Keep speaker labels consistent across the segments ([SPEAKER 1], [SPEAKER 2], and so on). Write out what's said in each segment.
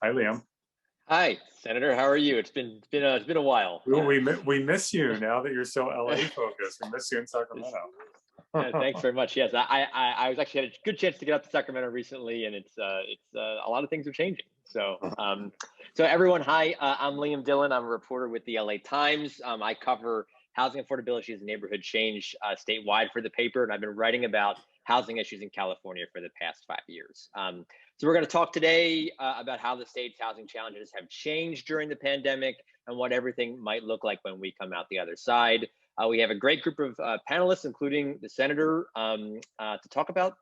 [SPEAKER 1] Hi, Liam.
[SPEAKER 2] Hi, Senator. How are you? It's been a while.
[SPEAKER 1] We miss you now that you're so LA focused. We miss you in Sacramento.
[SPEAKER 2] Thanks very much. Yes, I was actually had a good chance to get up to Sacramento recently, and it's a lot of things are changing. So everyone, hi. I'm Liam Dillon. I'm a reporter with the LA Times. I cover housing affordability and neighborhood change statewide for the paper, and I've been writing about housing issues in California for the past 5 years. So we're going to talk today about how the state's housing challenges have changed during the pandemic and what everything might look like when we come out the other side. We have a great group of panelists, including the senator, to talk about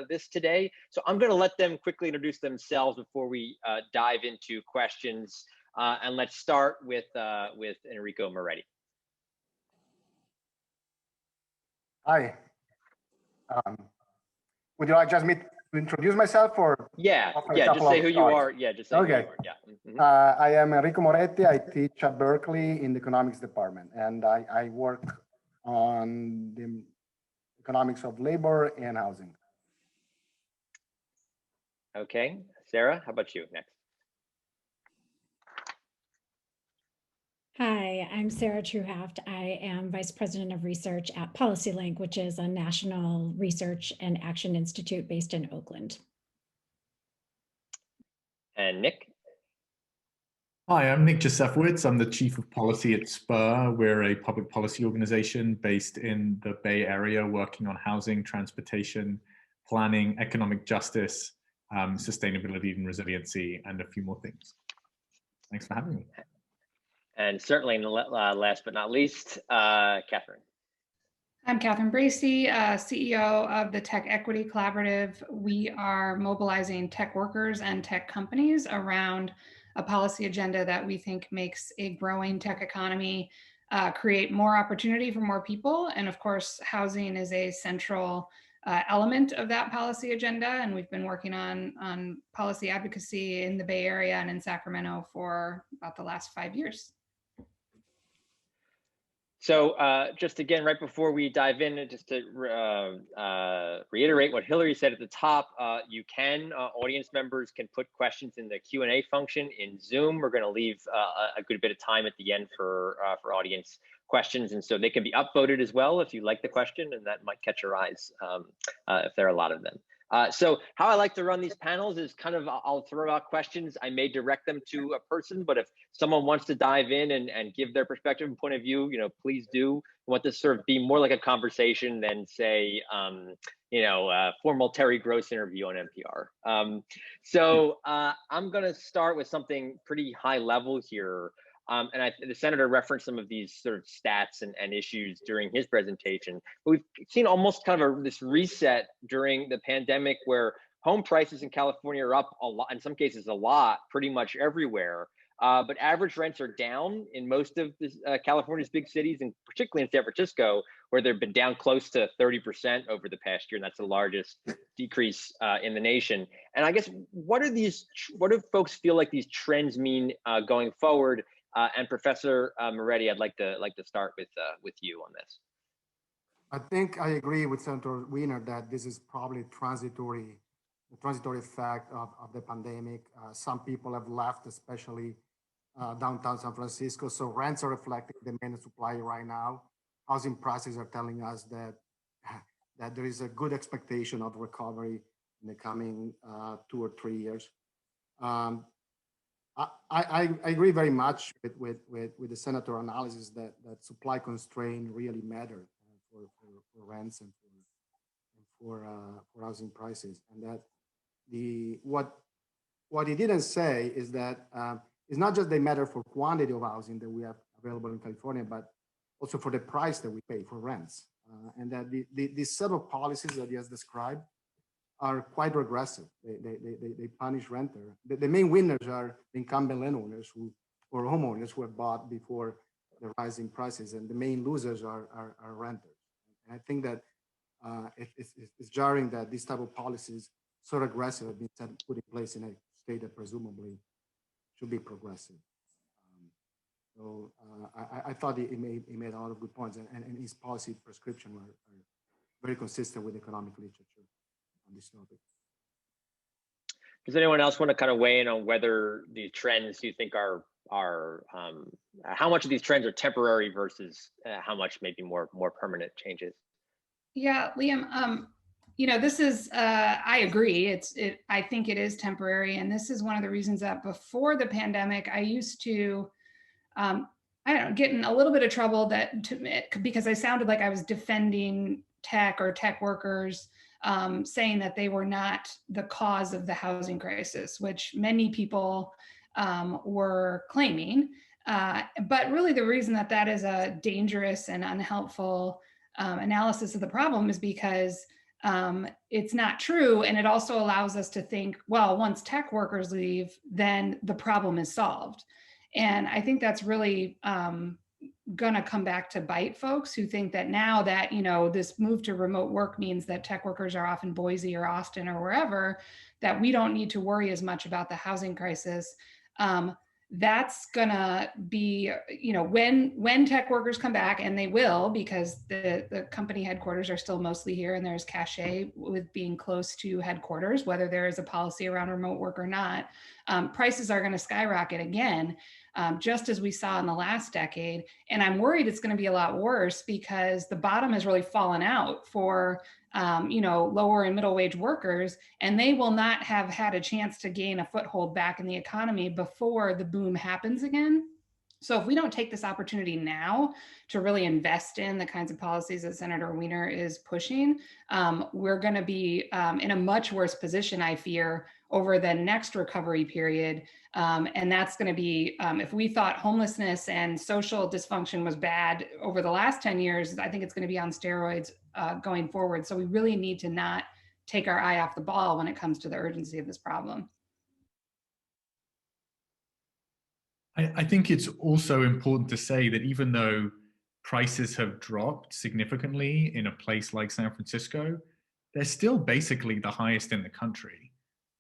[SPEAKER 2] this today. So I'm going to let them quickly introduce themselves before we dive into questions. And let's start with Enrico Moretti.
[SPEAKER 3] Hi. Would you like just me to introduce myself, or
[SPEAKER 2] just say who you are. Yeah, just say
[SPEAKER 3] okay.
[SPEAKER 2] Who you are. Yeah.
[SPEAKER 3] I am Enrico Moretti. I teach at Berkeley in the economics department, and I work on the economics of labor and housing.
[SPEAKER 2] Okay, Sarah, how about you next?
[SPEAKER 4] Hi, I'm Sarah Truhaft. I am Vice President of Research at PolicyLink, which is a national research and action institute based in Oakland.
[SPEAKER 2] And Nick?
[SPEAKER 5] Hi, I'm Nick Josefowicz. I'm the Chief of Policy at SPUR. We're a public policy organization based in the Bay Area working on housing, transportation, planning, economic justice, sustainability and resiliency, and a few more things. Thanks for having me.
[SPEAKER 2] And certainly last but not least, Catherine.
[SPEAKER 6] I'm Catherine Bracey, CEO of the Tech Equity Collaborative. We are mobilizing tech workers and tech companies around a policy agenda that we think makes a growing tech economy create more opportunity for more people. And of course, housing is a central element of that policy agenda. And we've been working on policy advocacy in the Bay Area and in Sacramento for about the last 5 years.
[SPEAKER 2] So just again, right before we dive in, just to reiterate what Hillary said at the top, audience members can put questions in the Q&A function in Zoom. We're going to leave a good bit of time at the end for audience questions, and so they can be upvoted as well if you like the question, and that might catch your eyes if there are a lot of them. So how I like to run these panels is kind of, I'll throw out questions. I may direct them to a person, but if someone wants to dive in and give their perspective and point of view, please do. I want this to sort of be more like a conversation than say, a formal Terry Gross interview on NPR. So I'm gonna start with something pretty high level here. And the senator referenced some of these sort of stats and issues during his presentation. But we've seen almost kind of this reset during the pandemic where home prices in California are up a lot, in some cases a lot, pretty much everywhere. But average rents are down in most of California's big cities, and particularly in San Francisco, where they've been down close to 30% over the past year, and that's the largest decrease in the nation. And I guess, what do folks feel like these trends mean going forward? And Professor Moretti, I'd like to start with you on this.
[SPEAKER 3] I think I agree with Senator Wiener that this is probably the transitory effect of the pandemic. Some people have left, especially downtown San Francisco. So rents are reflecting demand and supply right now. Housing prices are telling us that there is a good expectation of recovery in the coming 2 or 3 years. I agree very much with the senator analysis that supply constraint really matter for rents and for housing prices, and that what he didn't say is that it's not just they matter for quantity of housing that we have available in California, but also for the price that we pay for rents, and that these set of policies that he has described are quite regressive. They punish renters. The main winners are incumbent landowners or homeowners who have bought before the rising prices, and the main losers are renters. And I think that it's jarring that these type of policies, so aggressive, have been put in place in a state that presumably should be progressive. So I thought he made a lot of good points, and his policy prescription are very consistent with economic literature on this topic.
[SPEAKER 2] Does anyone else want to kind of weigh in on whether the trends you think are how much of these trends are temporary versus how much maybe more permanent changes?
[SPEAKER 6] Yeah, Liam, this is, I agree. I think it is temporary. And this is one of the reasons that before the pandemic, I used to, I don't know, get in a little bit of trouble because I sounded like I was defending tech or tech workers, saying that they were not the cause of the housing crisis, which many people were claiming. But really the reason that is a dangerous and unhelpful analysis of the problem is because it's not true. And it also allows us to think, well, once tech workers leave, then the problem is solved. And I think that's really gonna come back to bite folks who think that now that, this move to remote work means that tech workers are off in Boise or Austin or wherever, that we don't need to worry as much about the housing crisis. That's gonna be, when tech workers come back, and they will, because the company headquarters are still mostly here, and there's cachet with being close to headquarters, whether there is a policy around remote work or not, prices are gonna skyrocket again, just as we saw in the last decade. And I'm worried it's gonna be a lot worse because the bottom has really fallen out for lower and middle wage workers, and they will not have had a chance to gain a foothold back in the economy before the boom happens again. So if we don't take this opportunity now to really invest in the kinds of policies that Senator Wiener is pushing, we're going to be in a much worse position, I fear, over the next recovery period. And that's going to be, if we thought homelessness and social dysfunction was bad over the last 10 years, I think it's going to be on steroids going forward. So we really need to not take our eye off the ball when it comes to the urgency of this problem.
[SPEAKER 5] I think it's also important to say that even though prices have dropped significantly in a place like San Francisco, they're still basically the highest in the country.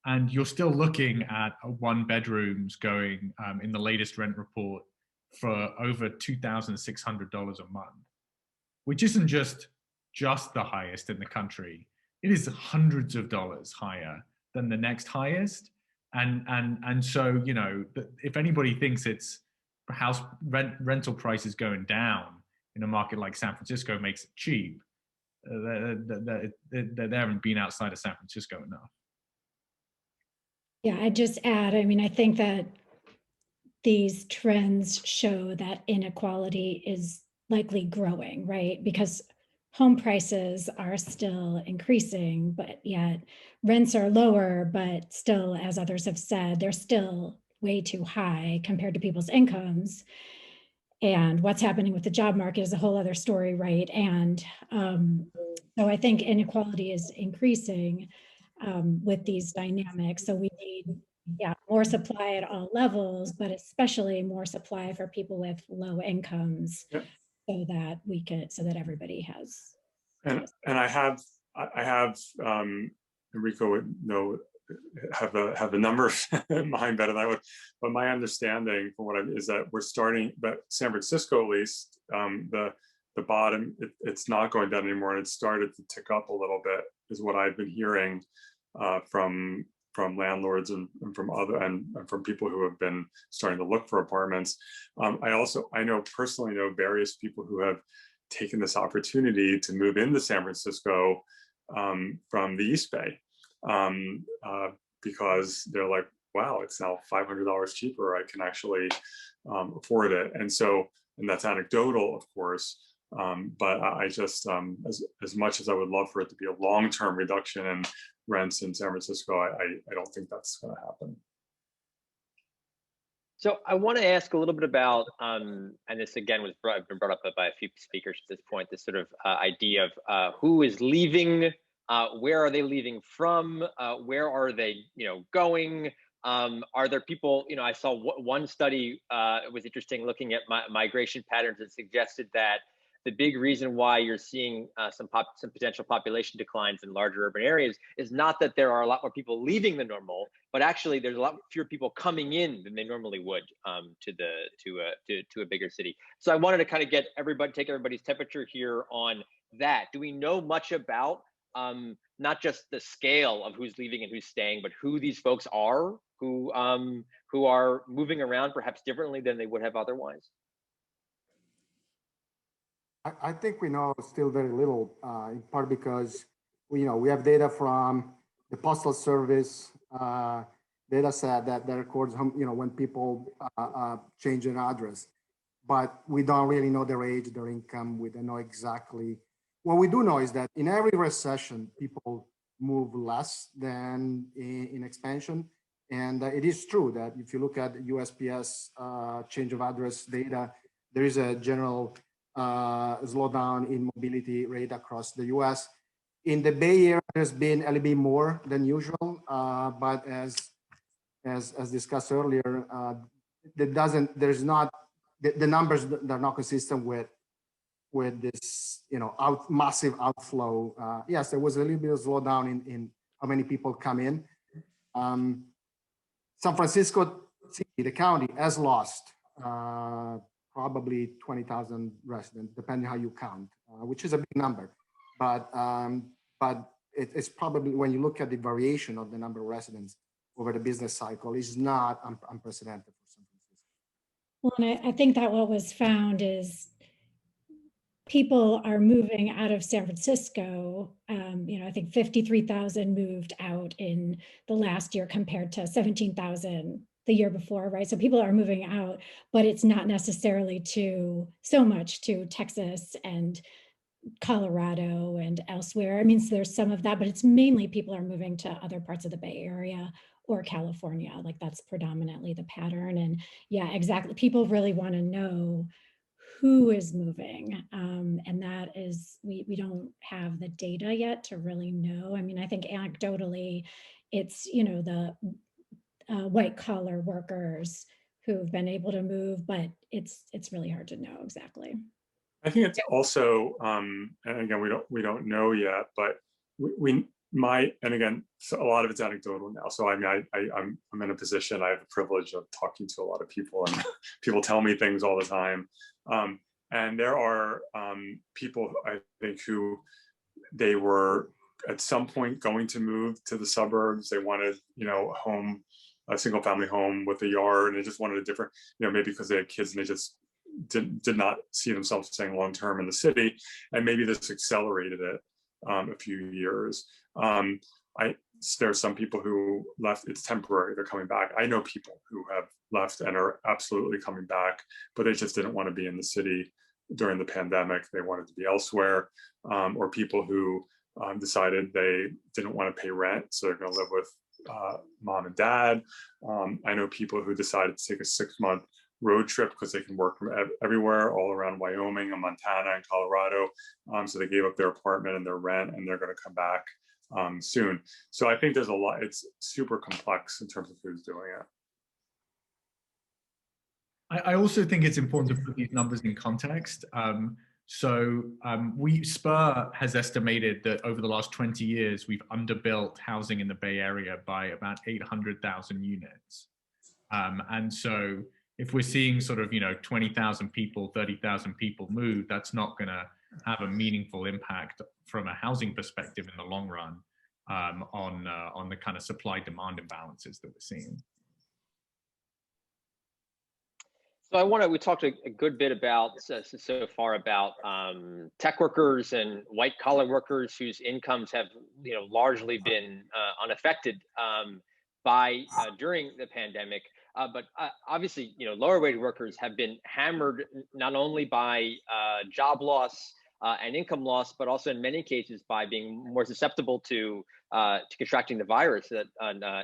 [SPEAKER 5] And you're still looking at one bedrooms going in the latest rent report for over $2,600 a month, which isn't just the highest in the country. It is hundreds of dollars higher than the next highest. And so, if anybody thinks it's house rental prices going down in a market like San Francisco makes it cheap, they haven't been outside of San Francisco enough.
[SPEAKER 4] Yeah, I'd just add, I think that these trends show that inequality is likely growing, right? Because home prices are still increasing, but yet rents are lower, but still, as others have said, they're still way too high compared to people's incomes. And what's happening with the job market is a whole other story, right? And so I think inequality is increasing with these dynamics. So we need, more supply at all levels, but especially more supply for people with low incomes, so that everybody has.
[SPEAKER 1] And I have Enrico would know, have the numbers in mind better than I would, but my understanding from what is that we're starting, but San Francisco at least, the bottom, it's not going down anymore, and it started to tick up a little bit, is what I've been hearing from landlords and from and from people who have been starting to look for apartments. I personally know various people who have taken this opportunity to move into San Francisco from the East Bay, because they're like, wow, it's now $500 cheaper. I can actually afford it. And that's anecdotal, of course. But I just, as much as I would love for it to be a long-term reduction in rents in San Francisco, I don't think that's going to happen.
[SPEAKER 2] So I want to ask a little bit about, and this again been brought up by a few speakers at this point, this sort of idea of who is leaving, where are they leaving from, where are they, going? Are there people, I saw one study was interesting, looking at migration patterns that suggested that the big reason why you're seeing some potential population declines in larger urban areas is not that there are a lot more people leaving than normal, but actually there's a lot fewer people coming in than they normally would to a bigger city. So I wanted to kind of take everybody's temperature here on that. Do we know much about not just the scale of who's leaving and who's staying, but who these folks are who are moving around perhaps differently than they would have otherwise?
[SPEAKER 3] I think we know still very little, in part because we have data from the Postal Service data set that records when people change their address, but we don't really know their age, their income. We don't know exactly. What we do know is that in every recession, people move less than in expansion. And it is true that if you look at USPS change of address data, there is a general slowdown in mobility rate across the US. In the Bay Area, there's been a little bit more than usual, but as discussed earlier, the numbers that are not consistent with this, massive outflow. Yes, there was a little bit of slowdown in how many people come in. San Francisco City, the county, has lost probably 20,000 residents, depending how you count, which is a big number. But it's probably, when you look at the variation of the number of residents over the business cycle, is not unprecedented for San Francisco.
[SPEAKER 4] Well, and I think that what was found is people are moving out of San Francisco. I think 53,000 moved out in the last year compared to 17,000 the year before, right? So people are moving out, but it's not necessarily so much to Texas and Colorado and elsewhere. I mean, so there's some of that, but it's mainly people are moving to other parts of the Bay Area or California. Like that's predominantly the pattern. And yeah, exactly. People really want to know who is moving. And that is, we don't have the data yet to really know. I mean, I think anecdotally, it's, the white collar workers who've been able to move, but it's really hard to know exactly.
[SPEAKER 1] I think it's also, and again, we don't know yet, but we might, and again, so a lot of it's anecdotal now. So I mean, I'm in a position, I have the privilege of talking to a lot of people, and people tell me things all the time. And there are people, I think, who they were at some point going to move to the suburbs. They wanted, a single family home with a yard, and they just wanted a different, maybe because they had kids and they just did not see themselves staying long term in the city, and maybe this accelerated it a few years. There are some people who left. It's temporary. They're coming back. I know people who have left and are absolutely coming back, but they just didn't want to be in the city during the pandemic. They wanted to be elsewhere, or people who decided they didn't want to pay rent, so they're going to live with mom and dad. I know people who decided to take a 6-month road trip because they can work from everywhere, all around Wyoming and Montana and Colorado. So they gave up their apartment and their rent, and they're going to come back soon. So I think there's a lot. It's super complex in terms of who's doing it.
[SPEAKER 5] I also think it's important to put these numbers in context. Spur has estimated that over the last 20 years, we've underbuilt housing in the Bay Area by about 800,000 units. And so if we're seeing sort of, 20,000 people, 30,000 people move, that's not going to have a meaningful impact from a housing perspective in the long run on the kind of supply-demand imbalances that we're seeing.
[SPEAKER 2] So we talked a good bit about so far about tech workers and white collar workers whose incomes have largely been unaffected by during the pandemic. But obviously, lower wage workers have been hammered not only by job loss and income loss, but also in many cases by being more susceptible to contracting the virus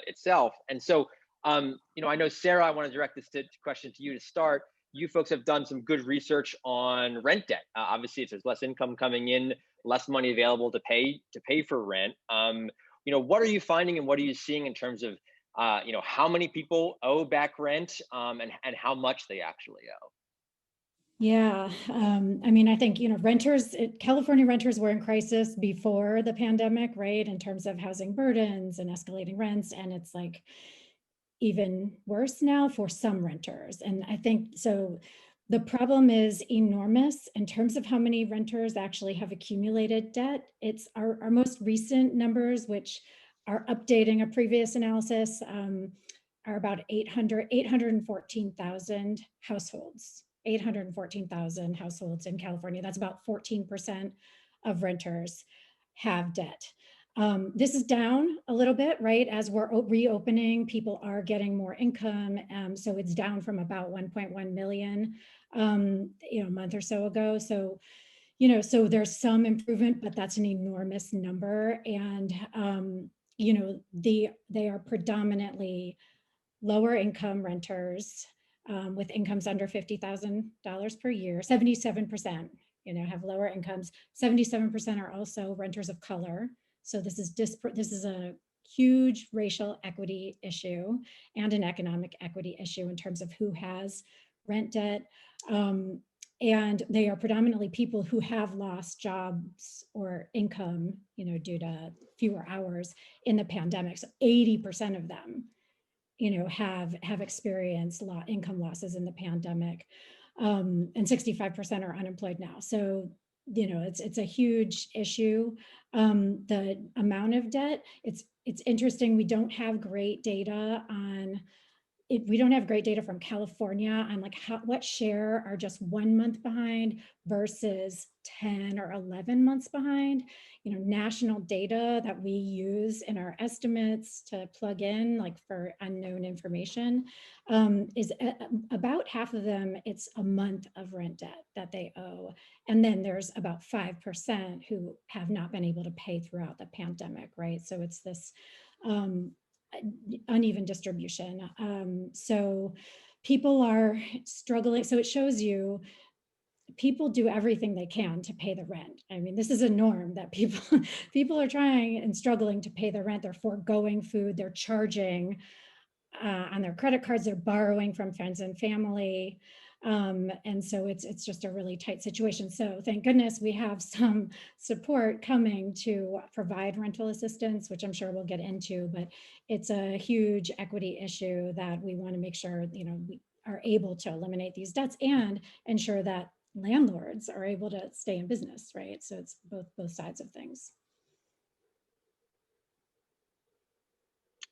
[SPEAKER 2] itself. And so, I know, Sarah, I want to direct this question to you to start. You folks have done some good research on rent debt. Obviously, if there's less income coming in, less money available to pay for rent. What are you finding, and what are you seeing in terms of how many people owe back rent and how much they actually owe?
[SPEAKER 4] Yeah, I think, California renters were in crisis before the pandemic, right? In terms of housing burdens and escalating rents. And it's like even worse now for some renters. And I think, so The problem is enormous in terms of how many renters actually have accumulated debt. It's our most recent numbers, which are updating a previous analysis, are about 814,000 households. 814,000 households in California. That's about 14% of renters have debt. This is down a little bit, right? As we're reopening, people are getting more income. So it's down from about 1.1 million, a month or so ago. So, so there's some improvement, but that's an enormous number. And, they are predominantly lower income renters with incomes under $50,000 per year. 77%, have lower incomes. 77% are also renters of color. So this is a huge racial equity issue and an economic equity issue in terms of who has rent debt. And they are predominantly people who have lost jobs or income, due to fewer hours in the pandemic. So 80% of them, have experienced income losses in the pandemic, and 65% are unemployed now. So, it's a huge issue. The amount of debt, it's interesting. We don't have great data on it. We don't have great data from California on like what share are just 1 month behind versus 10 or 11 months behind. National data that we use in our estimates to plug in like for unknown information is about half of them. It's a month of rent debt that they owe. And then there's about 5% who have not been able to pay throughout the pandemic, right? So it's this uneven distribution. So people are struggling. So it shows you people do everything they can to pay the rent. I mean, this is a norm that people are trying and struggling to pay the rent. They're foregoing food, they're charging on their credit cards, they're borrowing from friends and family. And so it's just a really tight situation. So thank goodness we have some support coming to provide rental assistance, which I'm sure we'll get into, but it's a huge equity issue that we want to make sure, we are able to eliminate these debts and ensure that landlords are able to stay in business, right? So it's both sides of things.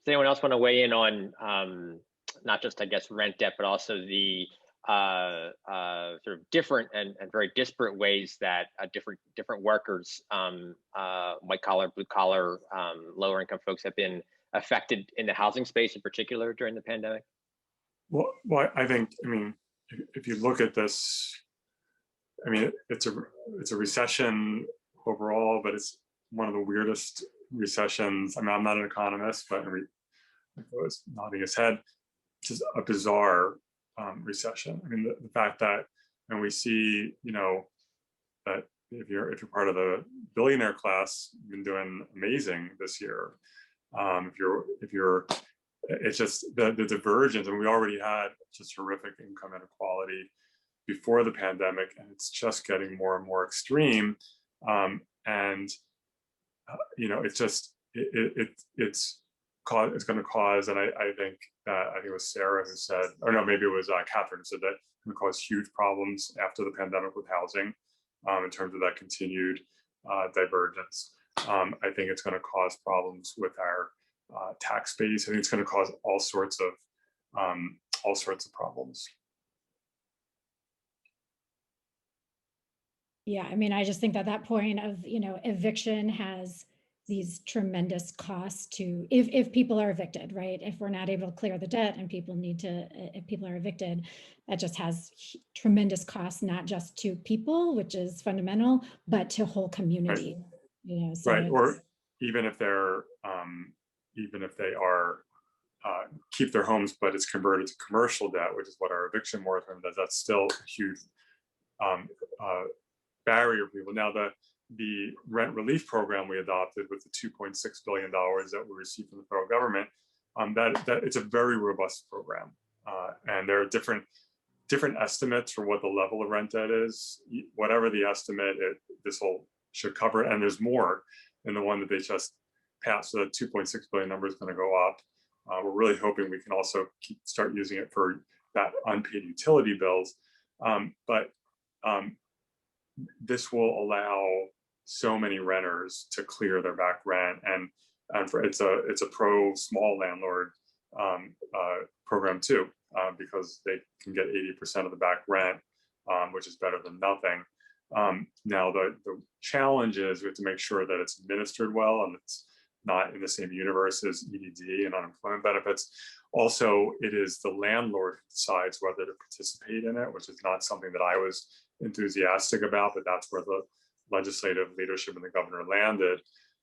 [SPEAKER 2] Does anyone else want to weigh in on not just, I guess, rent debt, but also the sort of different and very disparate ways that different workers, white collar, blue collar, lower income folks have been affected in the housing space in particular during the pandemic?
[SPEAKER 1] Well, I think, if you look at this, it's a recession overall, but it's one of the weirdest recessions. I'm not an economist, but I was nodding his head. Just a bizarre recession. The fact that, and we see, that if you're part of the billionaire class, you've been doing amazing this year. If you're, it's just the divergence, and we already had just horrific income inequality before the pandemic, and it's just getting more and more extreme. It's going to cause, and I think it was Sarah who said, or no, maybe it was Catherine who said that it's going to cause huge problems after the pandemic with housing, in terms of that continued divergence. I think it's going to cause problems with our tax base. I think it's going to cause all sorts of problems.
[SPEAKER 4] Yeah, I just think that point of, eviction has these tremendous costs to, if people are evicted, right? If we're not able to clear the debt and if people are evicted, that just has tremendous costs, not just to people, which is fundamental, but to whole community.
[SPEAKER 1] Right.
[SPEAKER 4] So
[SPEAKER 1] right. Or even if they are keep their homes, but it's converted to commercial debt, which is what our eviction moratorium does. That's still a huge barrier for people. Now, the rent relief program we adopted with the $2.6 billion that we received from the federal government, that it's a very robust program, and there are different estimates for what the level of rent debt is. Whatever the estimate, this whole should cover it, and there's more than the one that they just passed. So that 2.6 billion number is going to go up. We're really hoping we can also start using it for that unpaid utility bills. But this will allow so many renters to clear their back rent, and it's a pro small landlord program too, because they can get 80% of the back rent, which is better than nothing. Now the challenge is we have to make sure that it's administered well and it's not in the same universe as EDD and unemployment benefits. Also, it is the landlord who decides whether to participate in it, which is not something that I was enthusiastic about, but that's where the legislative leadership and the governor landed.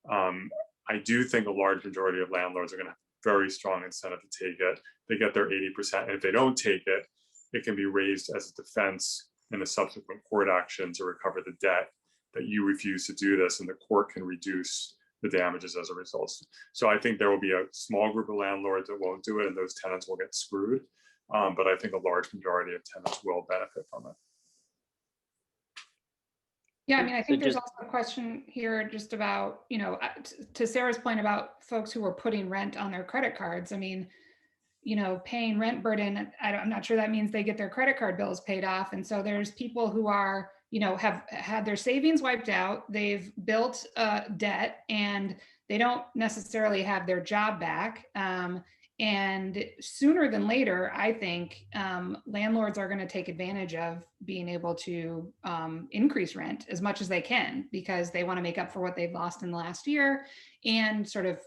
[SPEAKER 1] I do think a large majority of landlords are going to have very strong incentive to take it. They get their 80%, and if they don't take it, it can be raised as a defense in a subsequent court action to recover the debt that you refuse to do this, and the court can reduce the damages as a result. So I think there will be a small group of landlords that won't do it, and those tenants will get screwed. But I think a large majority of tenants will benefit from it.
[SPEAKER 6] Yeah, I mean, I think there's also a question here just about, you know, to Sarah's point about folks who are putting rent on their credit cards. I mean, you know, paying rent burden, I'm not sure that means they get their credit card bills paid off. And so there's people who are, you know, have had their savings wiped out, they've built debt, and they don't necessarily have their job back. And sooner than later, I think landlords are going to take advantage of being able to increase rent as much as they can, because they want to make up for what they've lost in the last year and sort of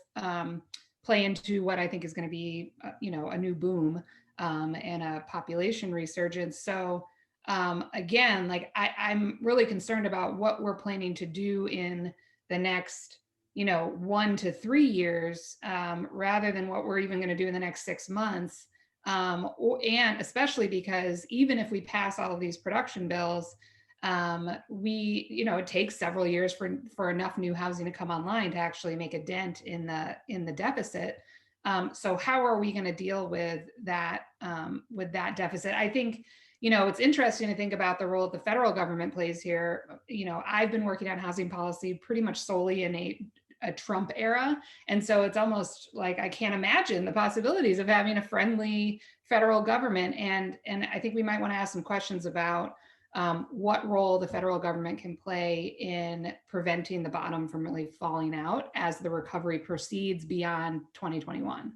[SPEAKER 6] play into what I think is going to be, you know, a new boom and a population resurgence. So again, like I'm really concerned about what we're planning to do in the next, you know, 1 to 3 years, rather than what we're even going to do in the next 6 months. And especially because even if we pass all of these production bills, you know, it takes several years for enough new housing to come online to actually make a dent in the deficit. So how are we going to deal with that deficit? I think, you know, it's interesting to think about the role that the federal government plays here. You know, I've been working on housing policy pretty much solely in a Trump era. And so it's almost like I can't imagine the possibilities of having a friendly federal government. And I think we might want to ask some questions about what role the federal government can play in preventing the bottom from really falling out as the recovery proceeds beyond 2021.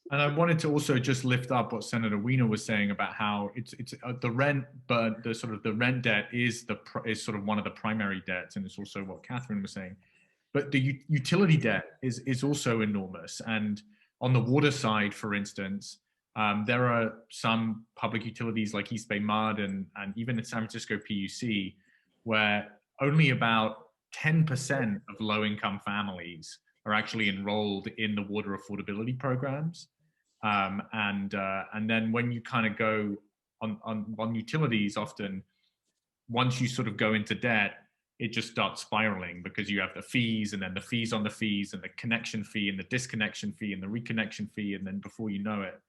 [SPEAKER 5] And I wanted to also just lift up what Senator Wiener was saying about how it's the rent, but the sort of the rent debt is sort of one of the primary debts, and it's also what Catherine was saying. But the utility debt is also enormous. And on the water side, for instance, there are some public utilities like East Bay Mud and even in San Francisco PUC, where only about 10% of low-income families are actually enrolled in the water affordability programs. And then when you kind of go on utilities, often once you sort of go into debt, it just starts spiraling because you have the fees and then the fees on the fees and the connection fee and the disconnection fee and the reconnection fee, and then before you know it.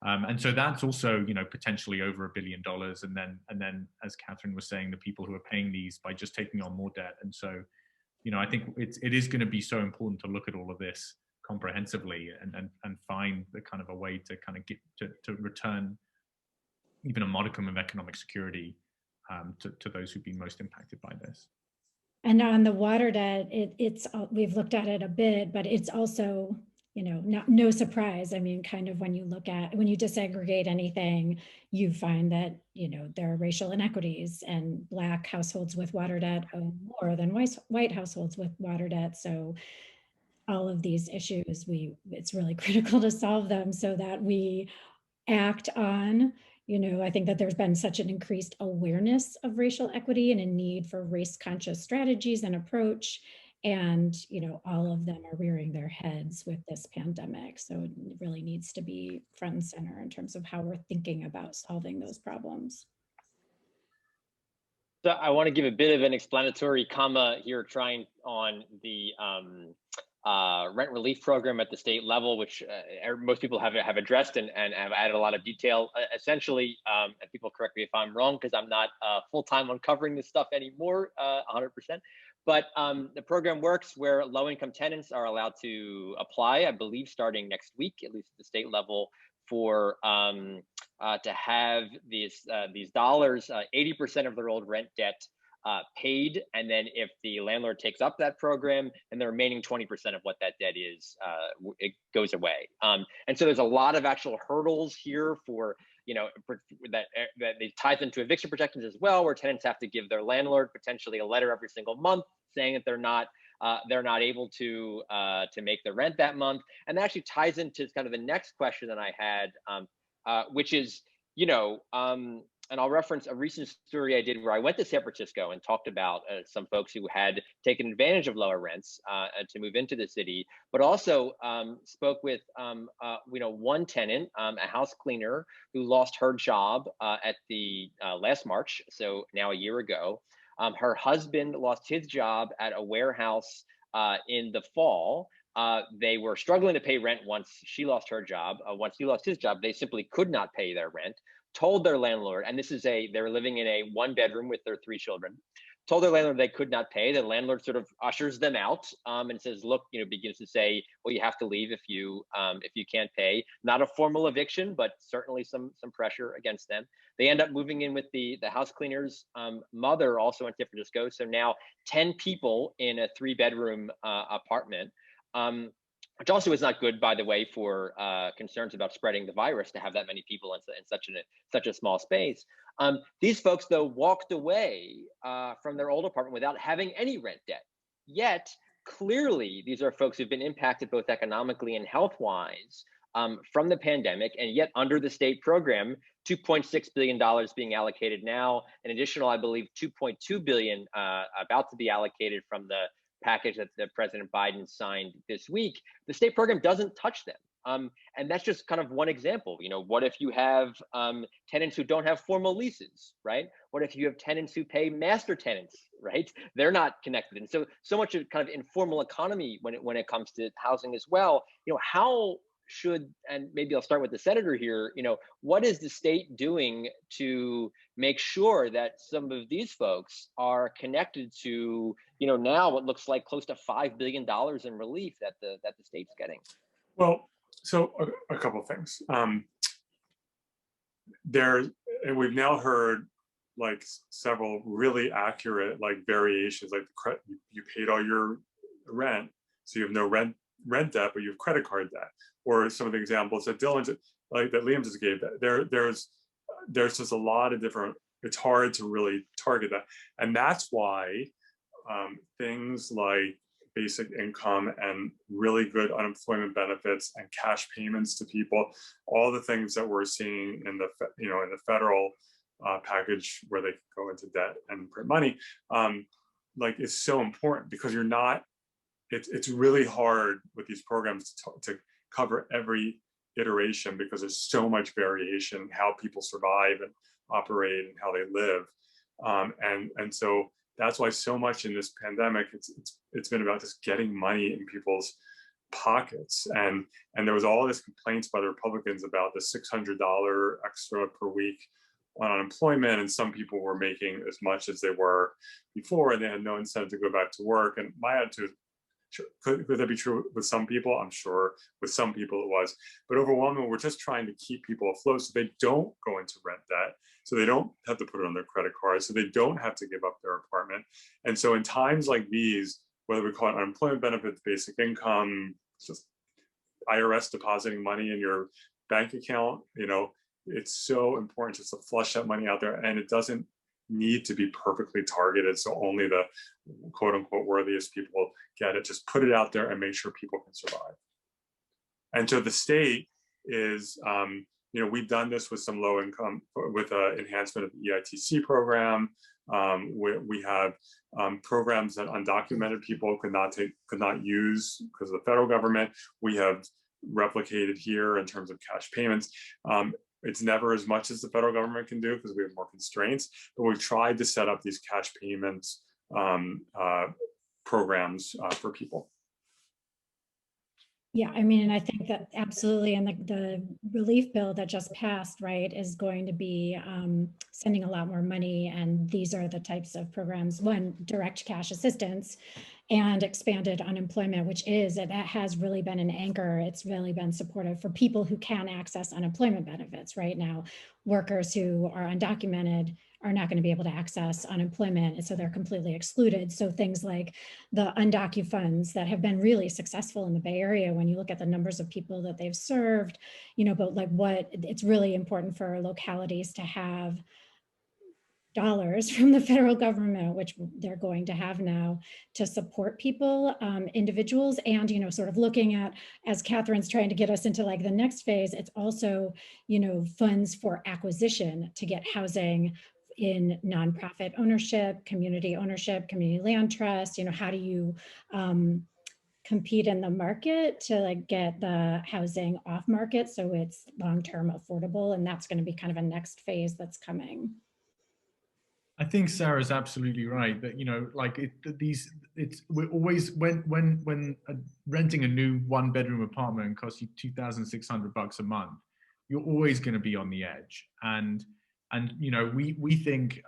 [SPEAKER 5] And so that's also, you know, potentially over $1 billion. And then, as Catherine was saying, the people who are paying these by just taking on more debt. And so, you know, I think it is going to be so important to look at all of this comprehensively and find the kind of a way to kind of get to return even a modicum of economic security to those who've been most impacted by this.
[SPEAKER 4] And on the water debt, it's we've looked at it a bit, but it's also, you know, no surprise. I mean, kind of when you disaggregate anything, you find that, you know, there are racial inequities, and Black households with water debt owe more than white households with water debt. So all of these issues, it's really critical to solve them so that we act on, you know, I think that there's been such an increased awareness of racial equity and a need for race conscious strategies and approach. And, you know, all of them are rearing their heads with this pandemic. So it really needs to be front and center in terms of how we're thinking about solving those problems.
[SPEAKER 2] So I want to give a bit of an explanatory comma here, trying on the rent relief program at the state level, which most people have addressed and have added a lot of detail. Essentially, and people correct me if I'm wrong, because I'm not full-time on covering this stuff anymore, 100%. But the program works where low-income tenants are allowed to apply, I believe, starting next week, at least at the state level, for to have these dollars, 80% of their old rent debt paid, and then if the landlord takes up that program, and the remaining 20% of what that debt is, it goes away. And so there's a lot of actual hurdles here for, that it ties into eviction protections as well, where tenants have to give their landlord potentially a letter every single month saying that they're not able to make the rent that month. And that actually ties into kind of the next question that I had, which is, and I'll reference a recent story I did where I went to San Francisco and talked about some folks who had taken advantage of lower rents to move into the city, but also spoke with one tenant, a house cleaner, who lost her job at the last March, so now a year ago. Her husband lost his job at a warehouse in the fall. They were struggling to pay rent once she lost her job. Once he lost his job, they simply could not pay their rent. Told their landlord, and they were living in a 1-bedroom with their 3 children. Told their landlord they could not pay. The landlord sort of ushers them out and says, "Look," begins to say, "Well, you have to leave if you can't pay." Not a formal eviction, but certainly some pressure against them. They end up moving in with the house cleaner's mother, also in San Francisco. So now 10 people in a 3-bedroom apartment. Which also is not good, by the way, for concerns about spreading the virus, to have that many people in such a small space. These folks, though, walked away from their old apartment without having any rent debt. Yet, clearly, these are folks who've been impacted both economically and health-wise from the pandemic, and yet under the state program, $2.6 billion being allocated now, an additional, I believe, $2.2 billion about to be allocated from the package that President Biden signed this week. The state program doesn't touch them. And that's just kind of one example. What if you have tenants who don't have formal leases, right? What if you have tenants who pay master tenants, right? They're not connected. And so much of kind of informal economy when it comes to housing as well. How should, and maybe I'll start with the senator here, what is the state doing to make sure that some of these folks are connected to, now what looks like close to $5 billion in relief that the state's getting?
[SPEAKER 1] Well, so a couple of things. And we've now heard like several really accurate variations, like you paid all your rent, so you have no rent debt, but you have credit card debt, or some of the examples that Liam just gave. There's just a lot of different. It's hard to really target that, and that's why things like basic income and really good unemployment benefits and cash payments to people, all the things that we're seeing in the federal package where they go into debt and print money, is so important, because you're not. It's really hard with these programs to cover every iteration, because there's so much variation in how people survive and operate and how they live, and so that's why so much in this pandemic it's been about just getting money in people's pockets, and there was all this complaints by the Republicans about the $600 extra per week on unemployment, and some people were making as much as they were before, and they had no incentive to go back to work. And my attitude, sure, could that be true with some people? I'm sure with some people it was, but overwhelmingly, we're just trying to keep people afloat so they don't go into rent debt, so they don't have to put it on their credit card, so they don't have to give up their apartment. And so in times like these, whether we call it unemployment benefits, basic income, just IRS depositing money in your bank account, it's so important just to flush that money out there, and it doesn't need to be perfectly targeted, so only the quote unquote worthiest people get it. Just put it out there and make sure people can survive. And so the state is, we've done this with some low income, with an enhancement of the EITC program. We have programs that undocumented people could not use because of the federal government. We have replicated here in terms of cash payments. It's never as much as the federal government can do because we have more constraints, but we've tried to set up these cash payments programs for people.
[SPEAKER 4] Yeah, and I think that absolutely, and the relief bill that just passed, right, is going to be sending a lot more money, and these are the types of programs. One, direct cash assistance, and expanded unemployment, that has really been an anchor. It's really been supportive for people who can access unemployment benefits. Right now, workers who are undocumented are not going to be able to access unemployment, and so they're completely excluded. So things like the undocu funds that have been really successful in the Bay Area, when you look at the numbers of people that they've served, but like it's really important for localities to have dollars from the federal government, which they're going to have now, to support people, individuals, and sort of looking at, as Catherine's trying to get us into like the next phase, it's also funds for acquisition to get housing in nonprofit ownership, community land trust. How do you compete in the market to like get the housing off market so it's long-term affordable? And that's going to be kind of a next phase that's coming.
[SPEAKER 5] I think Sarah's absolutely right that we're always when renting a new one-bedroom apartment costs you $2,600 a month, you're always going to be on the edge. And we think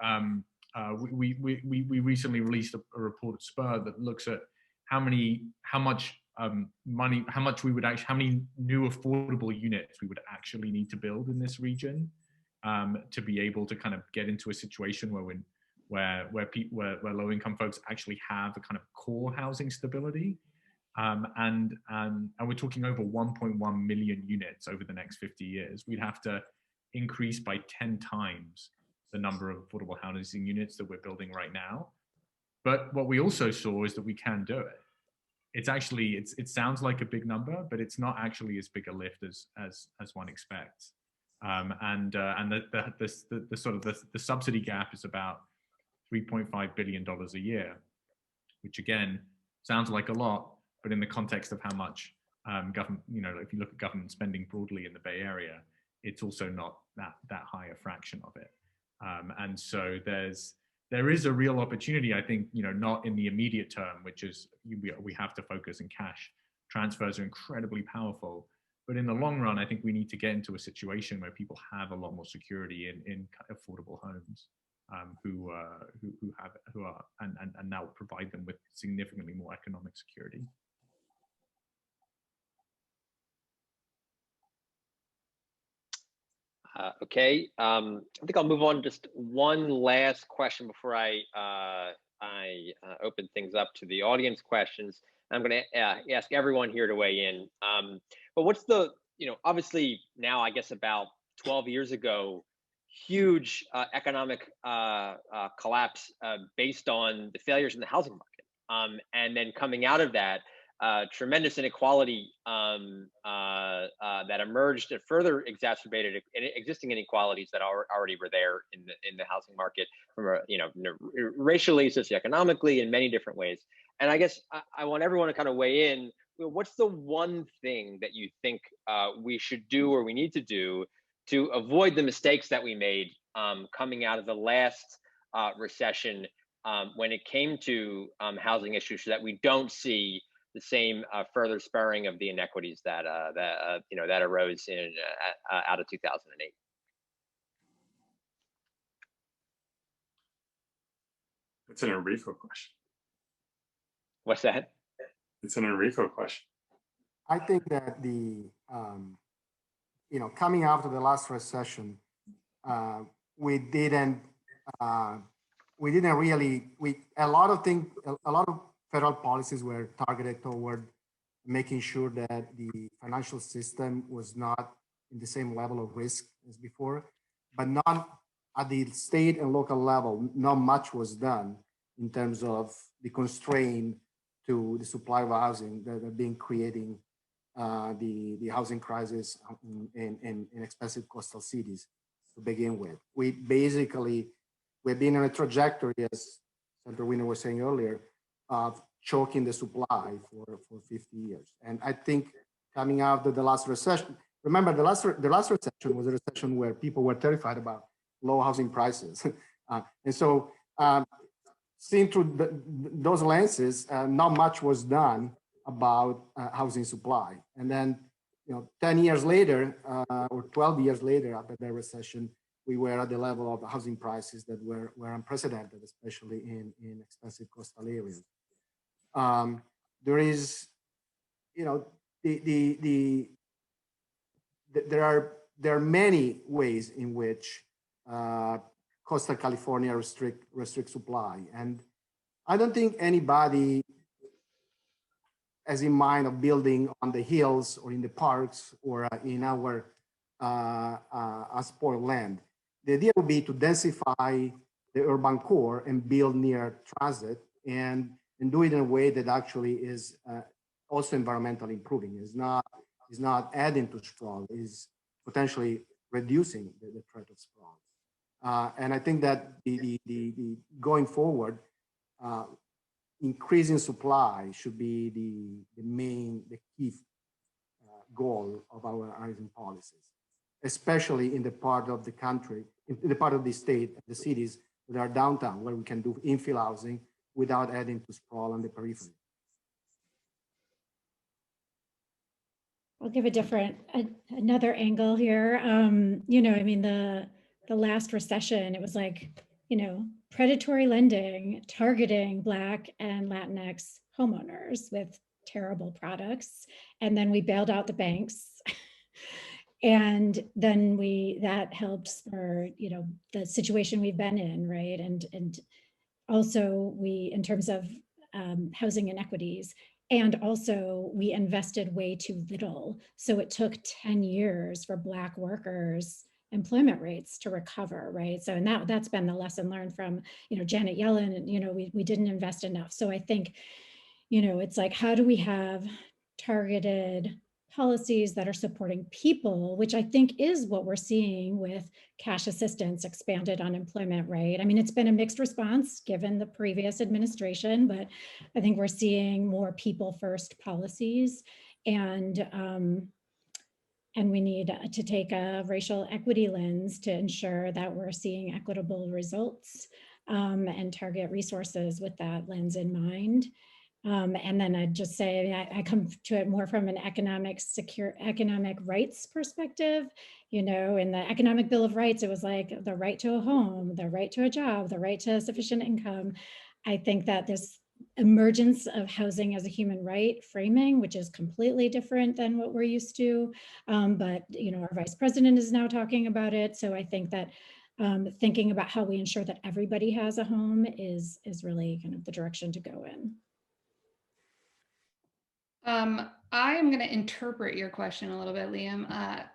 [SPEAKER 5] we recently released a report at Spur that looks at how many new affordable units we would actually need to build in this region. To be able to kind of get into a situation where low-income folks actually have a kind of core housing stability, and we're talking over 1.1 million units over the next 50 years. We'd have to increase by 10 times the number of affordable housing units that we're building right now. But what we also saw is that we can do it. It sounds like a big number, but it's not actually as big a lift as one expects. The subsidy gap is about $3.5 billion a year, which again sounds like a lot, but in the context of how much government, if you look at government spending broadly in the Bay Area, it's also not that high a fraction of it. And so there is a real opportunity, I think, not in the immediate term, which is we have to focus in cash. Transfers are incredibly powerful. But in the long run, I think we need to get into a situation where people have a lot more security in affordable homes, who now provide them with significantly more economic security.
[SPEAKER 2] Okay, I think I'll move on. Just one last question before I open things up to the audience questions. I'm going to ask everyone here to weigh in. But what's the, obviously now, I guess about 12 years ago, huge economic collapse based on the failures in the housing market. And then coming out of that, tremendous inequality that emerged that further exacerbated existing inequalities that already were there in the housing market, from racially, socioeconomically, in many different ways. And I guess I want everyone to kind of weigh in. What's the one thing that you think we should do or we need to do to avoid the mistakes that we made coming out of the last recession when it came to housing issues, so that we don't see the same further spurring of the inequities that arose out of 2008?
[SPEAKER 1] It's an Enrico question.
[SPEAKER 2] What's that?
[SPEAKER 1] It's an Enrico question.
[SPEAKER 3] I think that coming out of the last recession, we didn't really, a lot of federal policies were targeted toward making sure that the financial system was not in the same level of risk as before, but not at the state and local level. Not much was done in terms of the constraint to the supply of housing that have been creating the housing crisis in expensive coastal cities to begin with. We've been on a trajectory, as Senator Wiener was saying earlier, of choking the supply for 50 years. And I think coming out of the last recession, remember the last recession was a recession where people were terrified about low housing prices. And so seen through those lenses, not much was done about housing supply. And then 10 years later, or 12 years later after the recession, we were at the level of housing prices that were unprecedented, especially in expensive coastal areas. There is, you know, there are many ways in which coastal California restrict supply, and I don't think anybody has in mind of building on the hills or in the parks or in our spoiled land. The idea would be to densify the urban core and build near transit and do it in a way that actually is also environmentally improving. Is not adding to sprawl, is potentially reducing the threat of sprawl. And I think that the going forward, increasing supply should be the key goal of our housing policies, especially in the part of the country, in the part of the state, the cities that are downtown, where we can do infill housing without adding to sprawl on the periphery.
[SPEAKER 4] I'll give another angle here. You know, I mean, the last recession, it was like, you know, predatory lending targeting Black and Latinx homeowners with terrible products. And then we bailed out the banks. And then that helps for, you know, the situation we've been in, right? And also in terms of housing inequities, and also we invested way too little. So it took 10 years for Black workers' employment rates to recover, right? So, and that's been the lesson learned from, you know, Janet Yellen, and, you know, we didn't invest enough. So I think, you know, it's like, how do we have targeted policies that are supporting people, which I think is what we're seeing with cash assistance, expanded unemployment rate. I mean, it's been a mixed response given the previous administration, but I think we're seeing more people first policies, and we need to take a racial equity lens to ensure that we're seeing equitable results, and target resources with that lens in mind. And then I'd just say, I come to it more from an economic rights perspective. You know, in the Economic Bill of Rights, it was like the right to a home, the right to a job, the right to sufficient income. I think that this emergence of housing as a human right framing, which is completely different than what we're used to. But, you know, our vice president is now talking about it. So I think that thinking about how we ensure that everybody has a home is really kind of the direction to go in.
[SPEAKER 6] I'm going to interpret your question a little bit, Liam.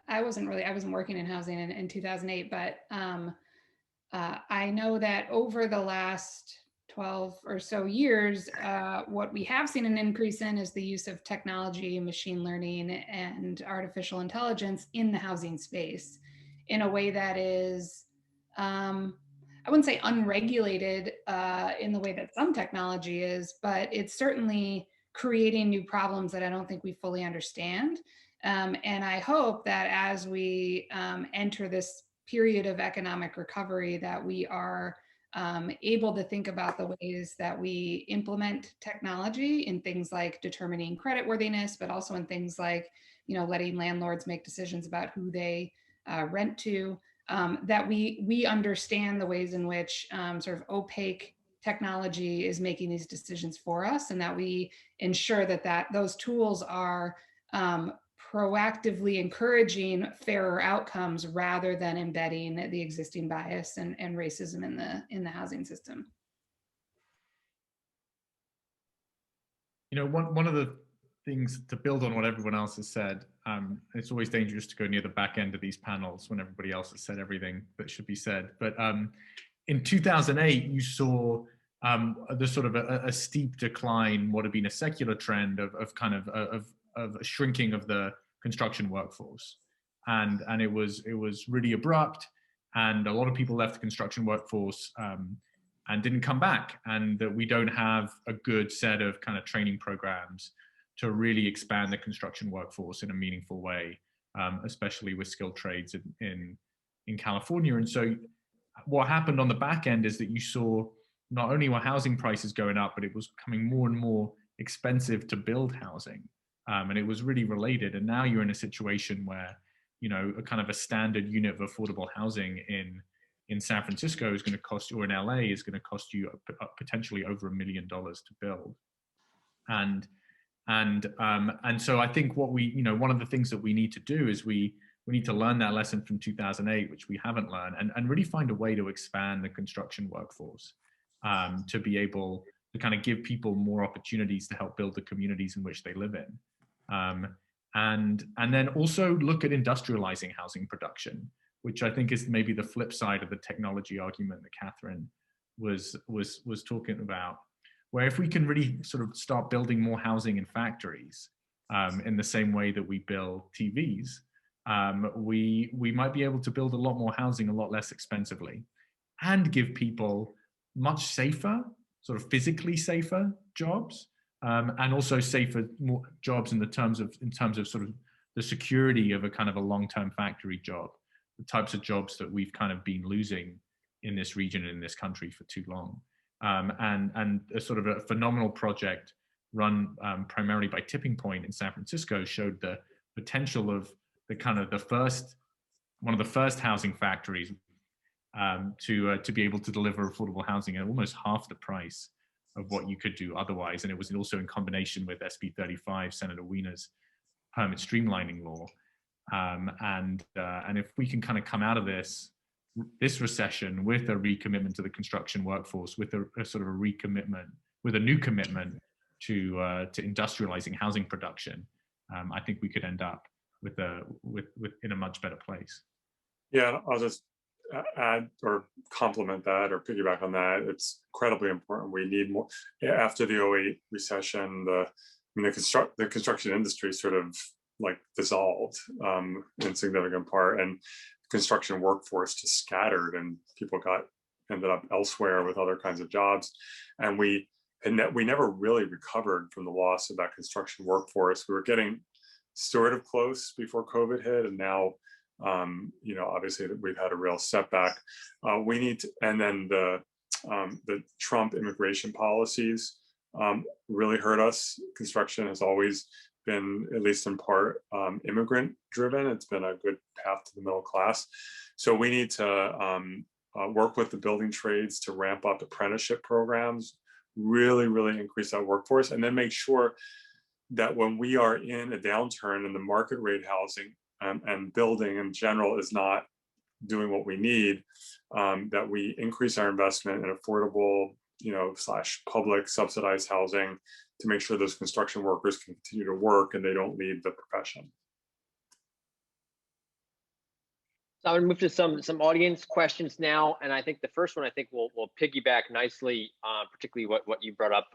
[SPEAKER 6] I wasn't working in housing in 2008, but I know that over the last 12 or so years, what we have seen an increase in is the use of technology, machine learning, and artificial intelligence in the housing space in a way that is, I wouldn't say unregulated in the way that some technology is, but it's certainly creating new problems that I don't think we fully understand. And I hope that as we enter this period of economic recovery, that we are able to think about the ways that we implement technology in things like determining creditworthiness, but also in things like, you know, letting landlords make decisions about who they rent to, that we understand the ways in which sort of opaque technology is making these decisions for us, and that we ensure that those tools are proactively encouraging fairer outcomes rather than embedding the existing bias and racism in the housing system.
[SPEAKER 5] You know, one of the things to build on what everyone else has said, it's always dangerous to go near the back end of these panels when everybody else has said everything that should be said. But in 2008, you saw the sort of a steep decline, what had been a secular trend of a shrinking of the construction workforce, and it was really abrupt, and a lot of people left the construction workforce and didn't come back, and that we don't have a good set of kind of training programs to really expand the construction workforce in a meaningful way, especially with skilled trades in California. And so what happened on the back end is that you saw not only were housing prices going up, but it was becoming more and more expensive to build housing. And it was really related. And now you're in a situation where, you know, a kind of a standard unit of affordable housing in San Francisco is going to cost you, or in LA is going to cost you potentially over $1 million to build. And so I think what we, one of the things that we need to do is we need to learn that lesson from 2008, which we haven't learned, and really find a way to expand the construction workforce, to be able to kind of give people more opportunities to help build the communities in which they live in. And then also look at industrializing housing production, which I think is maybe the flip side of the technology argument that Catherine was talking about, where if we can really sort of start building more housing in factories, in the same way that we build TVs, we might be able to build a lot more housing a lot less expensively, and give people much safer, sort of physically safer jobs, and also safer more jobs in terms of sort of the security of a kind of a long-term factory job, the types of jobs that we've kind of been losing in this region and in this country for too long. And a sort of a phenomenal project run primarily by Tipping Point in San Francisco showed the potential of one of the first housing factories to be able to deliver affordable housing at almost half the price of what you could do otherwise. And it was also in combination with SB 35, Senator Wiener's permit streamlining law. And if we can kind of come out of this recession with a recommitment to the construction workforce, with a sort of a recommitment, with a new commitment to industrializing housing production, I think we could end up in a much better place.
[SPEAKER 1] Yeah, I'll just add or complement that or piggyback on that. It's incredibly important. We need more. After the 2008 recession, the construction industry sort of like dissolved in significant part, and construction workforce just scattered, and people ended up elsewhere with other kinds of jobs, and we never really recovered from the loss of that construction workforce. We were getting sort of close before COVID hit, and now obviously we've had a real setback. We need to, and then the Trump immigration policies really hurt us. Construction has always been, at least in part, immigrant driven. It's been a good path to the middle class. So we need to work with the building trades to ramp up apprenticeship programs, really, really increase that workforce, and then make sure that when we are in a downturn and the market rate housing and building in general is not doing what we need, that we increase our investment in affordable, / public subsidized housing to make sure those construction workers can continue to work and they don't leave the profession.
[SPEAKER 2] So I'm going to move to some audience questions now, and I think the first one will piggyback nicely, particularly what you brought up,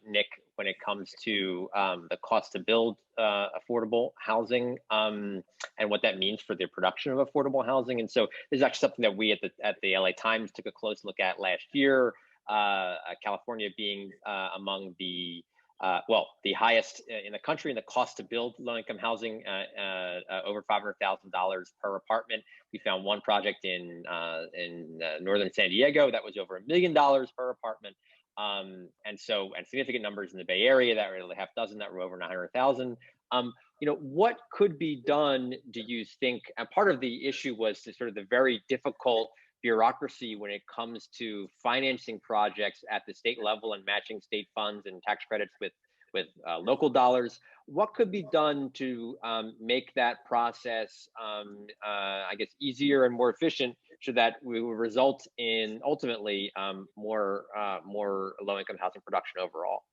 [SPEAKER 2] Nick, when it comes to the cost to build affordable housing and what that means for the production of affordable housing. And so this is actually something that we at the LA Times took a close look at last year. California being among the highest in the country in the cost to build low-income housing, over $500,000 per apartment. We found one project in northern San Diego that was over $1 million per apartment, and significant numbers in the Bay Area that were a half dozen that were over 900,000. What could be done, do you think? And part of the issue was sort of the very difficult bureaucracy when it comes to financing projects at the state level and matching state funds and tax credits with local dollars. What could be done to make that process, easier and more efficient, so that we will result in ultimately more low-income housing production overall?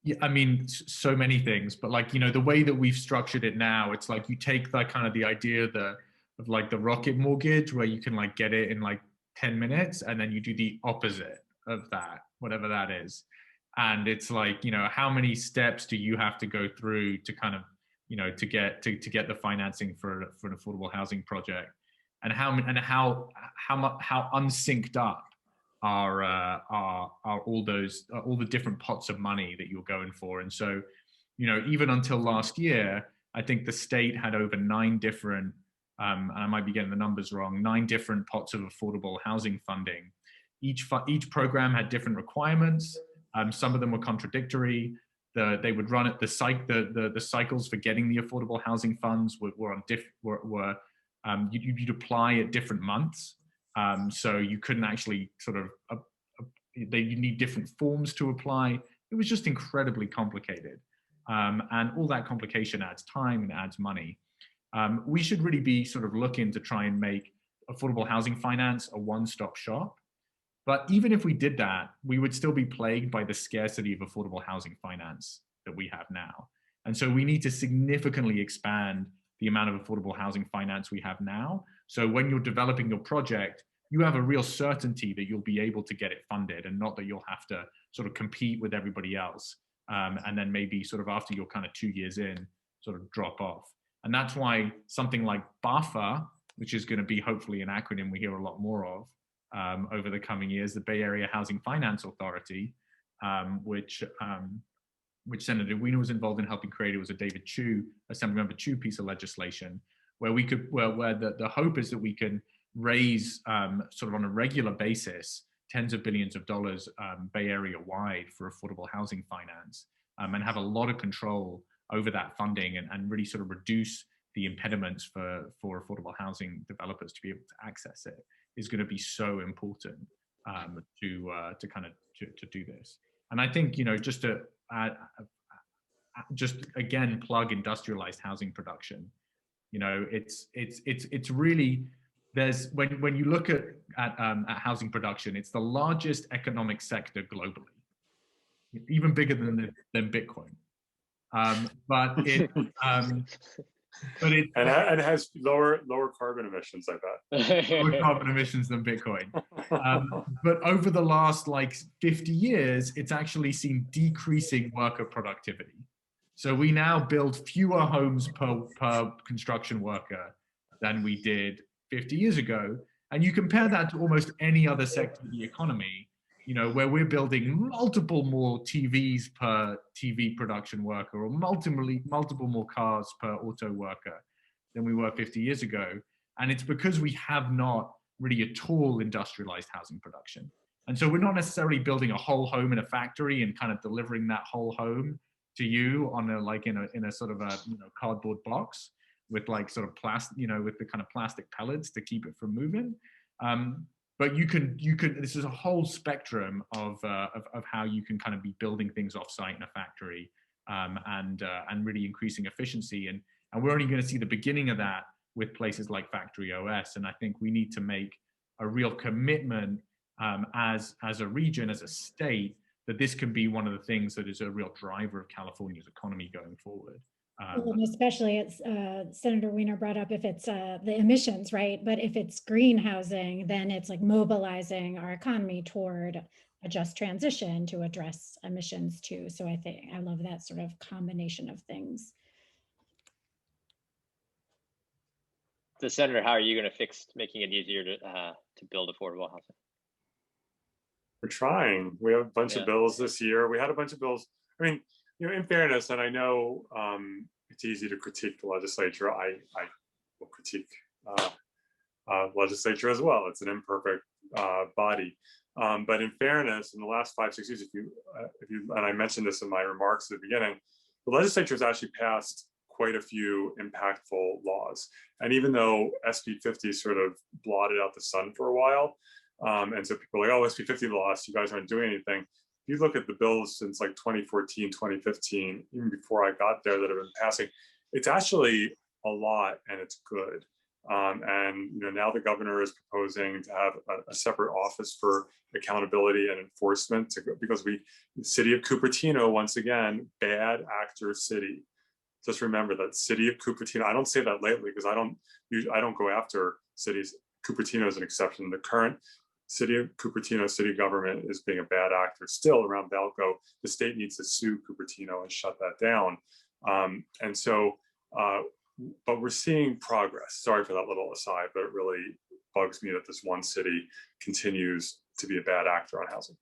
[SPEAKER 5] Yeah, I mean, so many things, but the way that we've structured it now, it's like you take that kind of the idea of the rocket mortgage, where you can get it in 10 minutes, and then you do the opposite of that, whatever that is. And it's how many steps do you have to go through to kind of, to get the financing for an affordable housing project, and how unsynced up are all the different pots of money that you're going for. And so, even until last year, I think the state had over 9 different, and I might be getting the numbers wrong, 9 different pots of affordable housing funding. Each program had different requirements. Some of them were contradictory. They would run at the cycles for getting the affordable housing funds you'd apply at different months. So you couldn't actually sort of you need different forms to apply. It was just incredibly complicated. And all that complication adds time and adds money. We should really be sort of looking to try and make affordable housing finance a one-stop shop. But even if we did that, we would still be plagued by the scarcity of affordable housing finance that we have now. And so we need to significantly expand the amount of affordable housing finance we have now. So when you're developing your project, you have a real certainty that you'll be able to get it funded, and not that you'll have to sort of compete with everybody else. And then maybe sort of after you're kind of 2 years in, sort of drop off. And that's why something like BAFA, which is going to be hopefully an acronym we hear a lot more of over the coming years, the Bay Area Housing Finance Authority, which Senator Wiener was involved in helping create. It was a David Chu, Assemblymember Chu piece of legislation, where we could, where the hope is that we can raise sort of on a regular basis tens of billions of dollars Bay Area wide for affordable housing finance, and have a lot of control over that funding, and really sort of reduce the impediments for affordable housing developers to be able to access it, is going to be so important to kind of to do this. And I think, you know, just to just again plug industrialized housing production, you know, it's really, there's when you look at housing production, it's the largest economic sector globally, even bigger than Bitcoin. But it
[SPEAKER 1] has lower carbon emissions, I bet.
[SPEAKER 5] Lower carbon emissions than Bitcoin. But over the last like 50 years, it's actually seen decreasing worker productivity. So we now build fewer homes per construction worker than we did 50 years ago. And you compare that to almost any other sector of the economy, you know, where we're building multiple more TVs per TV production worker, or multiple more cars per auto worker than we were 50 years ago. And it's because we have not really at all industrialized housing production. And so we're not necessarily building a whole home in a factory and kind of delivering that whole home to you on a, like in a sort of a, you know, cardboard box with like sort of plastic, you know, with the kind of plastic pellets to keep it from moving. But you can, this is a whole spectrum of how you can kind of be building things offsite in a factory, and really increasing efficiency. And we're only going to see the beginning of that with places like Factory OS. And I think we need to make a real commitment as a region, as a state, that this can be one of the things that is a real driver of California's economy going forward.
[SPEAKER 4] Well, and especially, it's Senator Wiener brought up, if it's the emissions, right? But if it's green housing, then it's like mobilizing our economy toward a just transition to address emissions too. So I think I love that sort of combination of things.
[SPEAKER 2] So Senator, how are you going to fix making it easier to build affordable housing?
[SPEAKER 1] We're trying. We have a bunch of bills this year. We had a bunch of bills. I mean, you know, in fairness, and I know it's easy to critique the legislature. I will critique legislature as well. It's an imperfect body. But in fairness, in the last 5-6 years, if you and I mentioned this in my remarks at the beginning, the legislature has actually passed quite a few impactful laws. And even though SB 50 sort of blotted out the sun for a while, and so people are like, oh, SB 50 lost, you guys aren't doing anything. If you look at the bills since like 2014, 2015, even before I got there, that have been passing, it's actually a lot, and it's good. And you know, now the governor is proposing to have a separate office for accountability and enforcement, because the city of Cupertino, once again, bad actor city. Just remember that city of Cupertino. I don't say that lightly because I don't go after cities. Cupertino is an exception. The current city of Cupertino city government is being a bad actor still around Valco. The state needs to sue Cupertino and shut that down. And so, but we're seeing progress. Sorry for that little aside, but it really bugs me that this one city continues to be a bad actor on housing.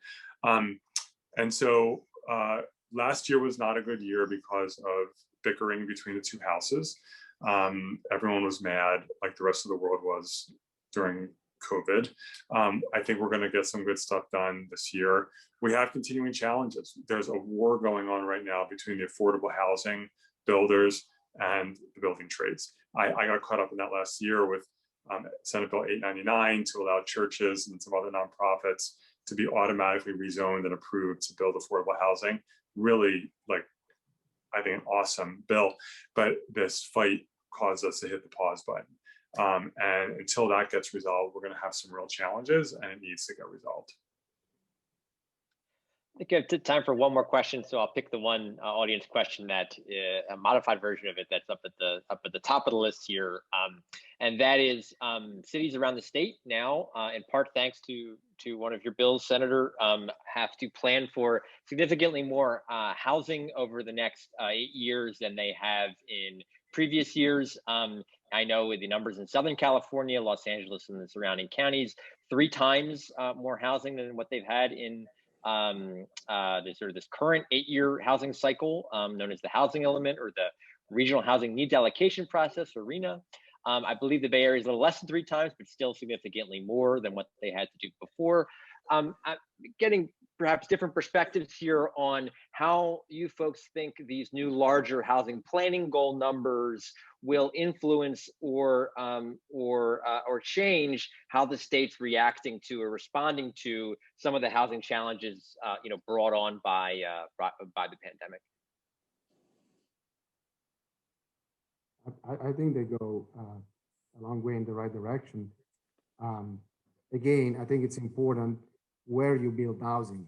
[SPEAKER 1] And so last year was not a good year because of bickering between the two houses. Everyone was mad, like the rest of the world was during COVID. I think we're going to get some good stuff done this year. We have continuing challenges. There's a war going on right now between the affordable housing builders and the building trades. I got caught up in that last year with Senate Bill 899 to allow churches and some other nonprofits to be automatically rezoned and approved to build affordable housing. Really, like, I think an awesome bill, but this fight caused us to hit the pause button. And until that gets resolved, we're going to have some real challenges, and it needs to get resolved.
[SPEAKER 2] I think I have time for one more question, so I'll pick the one audience question that a modified version of it that's up at the top of the list here, and that is cities around the state now, in part thanks to one of your bills, Senator, have to plan for significantly more housing over the next 8 years than they have in previous years. I know with the numbers in Southern California, Los Angeles, and the surrounding counties, 3 times more housing than what they've had in this current 8-year housing cycle, known as the housing element or the regional housing needs allocation process, or RHNA. I believe the Bay Area is a little less than 3 times, but still significantly more than what they had to do before. I'm getting perhaps different perspectives here on how you folks think these new larger housing planning goal numbers will influence or change how the state's reacting to or responding to some of the housing challenges brought on by the pandemic.
[SPEAKER 3] I think they go a long way in the right direction. Again, I think it's important where you build housing.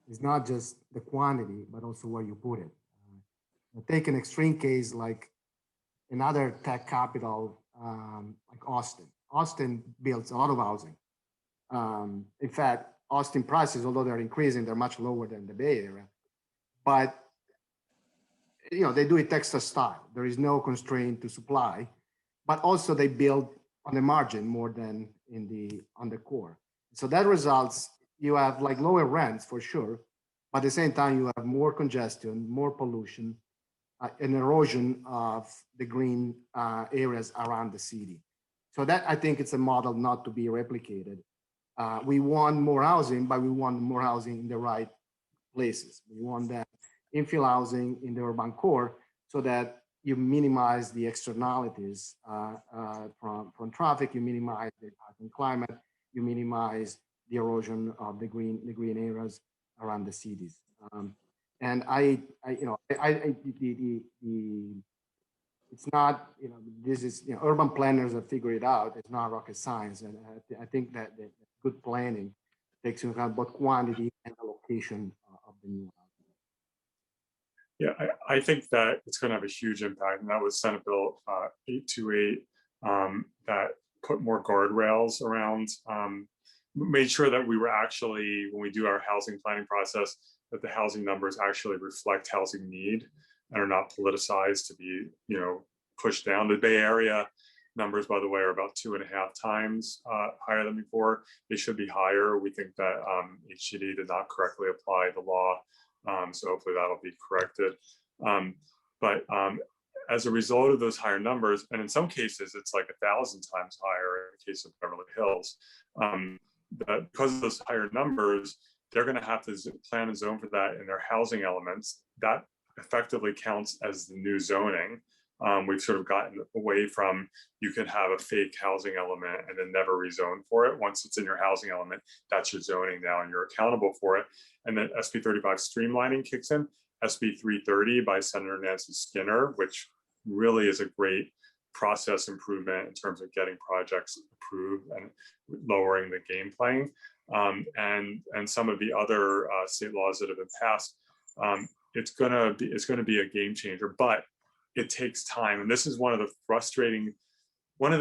[SPEAKER 3] It's not just the quantity, but also where you put it. Take an extreme case like another tech capital, like Austin. Austin builds a lot of housing. In fact, Austin prices, although they're increasing, they're much lower than the Bay Area. But they do it Texas style. There is no constraint to supply, but also they build on the margin more than on the core. So that results, you have like lower rents for sure, but at the same time you have more congestion, more pollution, an erosion of the green areas around the city. So that, I think, it's a model not to be replicated. We want more housing, but we want more housing in the right places. We want that infill housing in the urban core so that you minimize the externalities from traffic, you minimize the impact on climate, you minimize the erosion of the green areas around the cities. And it's not, this is, urban planners have figured it out. It's not rocket science. And I think that good planning takes into account both quantity and the location of the new housing.
[SPEAKER 1] Yeah, I think that it's going to have a huge impact. And that was Senate Bill 828 that put more guardrails around, made sure that we were actually, when we do our housing planning process, that the housing numbers actually reflect housing need and are not politicized to be, pushed down. The Bay Area numbers, by the way, are about 2.5 times higher than before. They should be higher. We think that HCD did not correctly apply the law. So hopefully that'll be corrected. But as a result of those higher numbers, and in some cases, it's like 1,000 times higher in the case of Beverly Hills, that because of those higher numbers, they're going to have to plan and zone for that in their housing elements. That effectively counts as the new zoning. We've sort of gotten away from, you can have a fake housing element and then never rezone for it. Once it's in your housing element, that's your zoning now and you're accountable for it. And then SB 35 streamlining kicks in. SB 330 by Senator Nancy Skinner, which really is a great process improvement in terms of getting projects approved and lowering the game playing. And some of the other state laws that have been passed, it's going to be a game changer, but it takes time. And this is one of the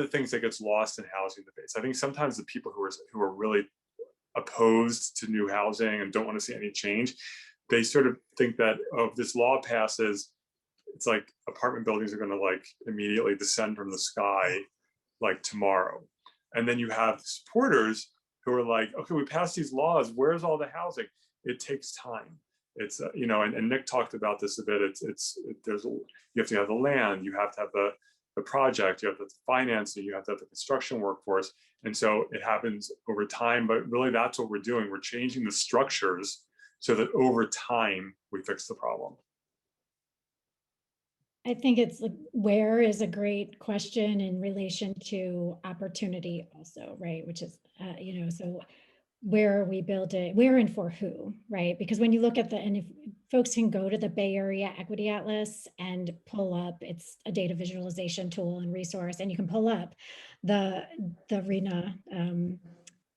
[SPEAKER 1] things that gets lost in housing debates. I think sometimes the people who are really opposed to new housing and don't want to see any change, they sort of think that, oh, if this law passes, it's like apartment buildings are going to like immediately descend from the sky like tomorrow. And then you have supporters who are like, okay, we passed these laws, where's all the housing? It takes time. It's and Nick talked about this a bit. You have to have the land, you have to have the project, you have to have the financing, you have to have the construction workforce, and so it happens over time. But really, that's what we're doing. We're changing the structures so that over time we fix the problem.
[SPEAKER 4] I think it's like, where is a great question in relation to opportunity also, right? Which is, so where are we building, where and for who, right? Because when you look at and if folks can go to the Bay Area Equity Atlas and pull up, it's a data visualization tool and resource, and you can pull up the RENA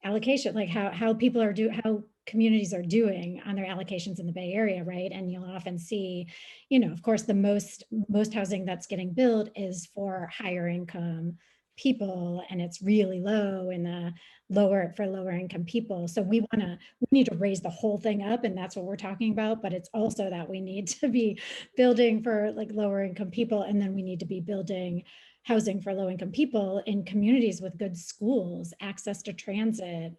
[SPEAKER 4] allocation, like how people are how communities are doing on their allocations in the Bay Area, right? And you'll often see, of course, the most housing that's getting built is for higher income people, and it's really low in the lower income people. So we need to raise the whole thing up, and that's what we're talking about. But it's also that we need to be building for like lower income people, and then we need to be building housing for low income people in communities with good schools, access to transit,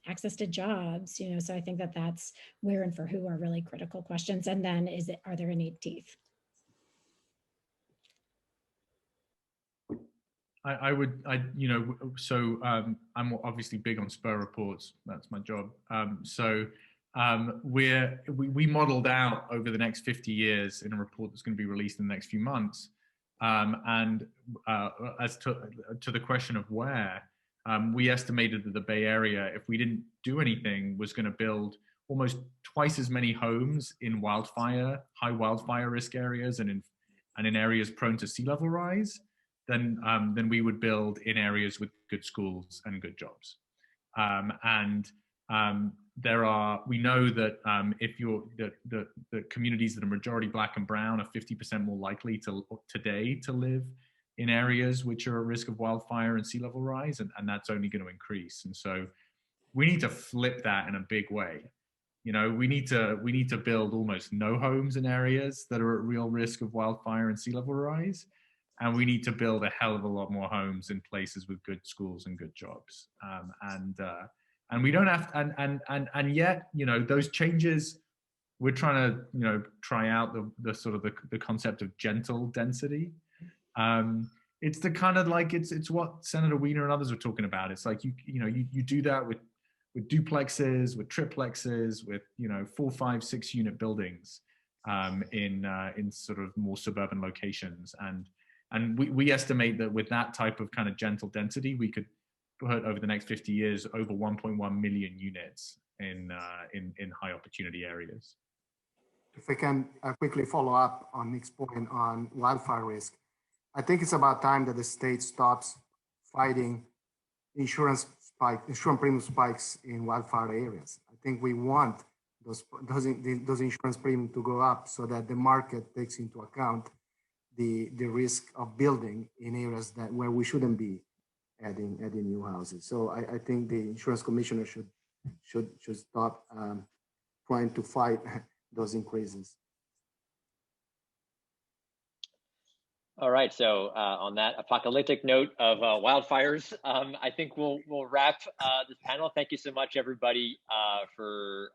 [SPEAKER 4] access to jobs, so I think that's where and for who are really critical questions. And then are there any teeth?
[SPEAKER 5] I'm obviously big on Spur reports. That's my job. We modeled out over the next 50 years in a report that's going to be released in the next few months. As to the question of where, we estimated that the Bay Area, if we didn't do anything, was going to build almost twice as many homes in high wildfire risk areas and in areas prone to sea level rise than we would build in areas with good schools and good jobs. We know that if the communities that are majority Black and brown are 50% more likely today to live in areas which are at risk of wildfire and sea level rise, and that's only going to increase. And so we need to flip that in a big way. We need to build almost no homes in areas that are at real risk of wildfire and sea level rise. And we need to build a hell of a lot more homes in places with good schools and good jobs. And we don't have, and yet, those changes, we're trying to, try out the sort of the concept of gentle density. It's the kind of like, it's what Senator Wiener and others were talking about. It's like, you do that with duplexes, with triplexes, with, 4, 5, 6 unit buildings in sort of more suburban locations. And we estimate that with that type of kind of gentle density, we could put over the next 50 years over 1.1 million units in high opportunity areas.
[SPEAKER 3] If I can quickly follow up on Nick's point on wildfire risk, I think it's about time that the state stops fighting insurance premium spikes in wildfire areas. I think we want those insurance premiums to go up so that the market takes into account the risk of building in areas where we shouldn't be adding new houses. So I think the insurance commissioner should stop trying to fight those increases.
[SPEAKER 2] All right. So on that apocalyptic note of wildfires, I think we'll wrap this panel. Thank you so much, everybody, for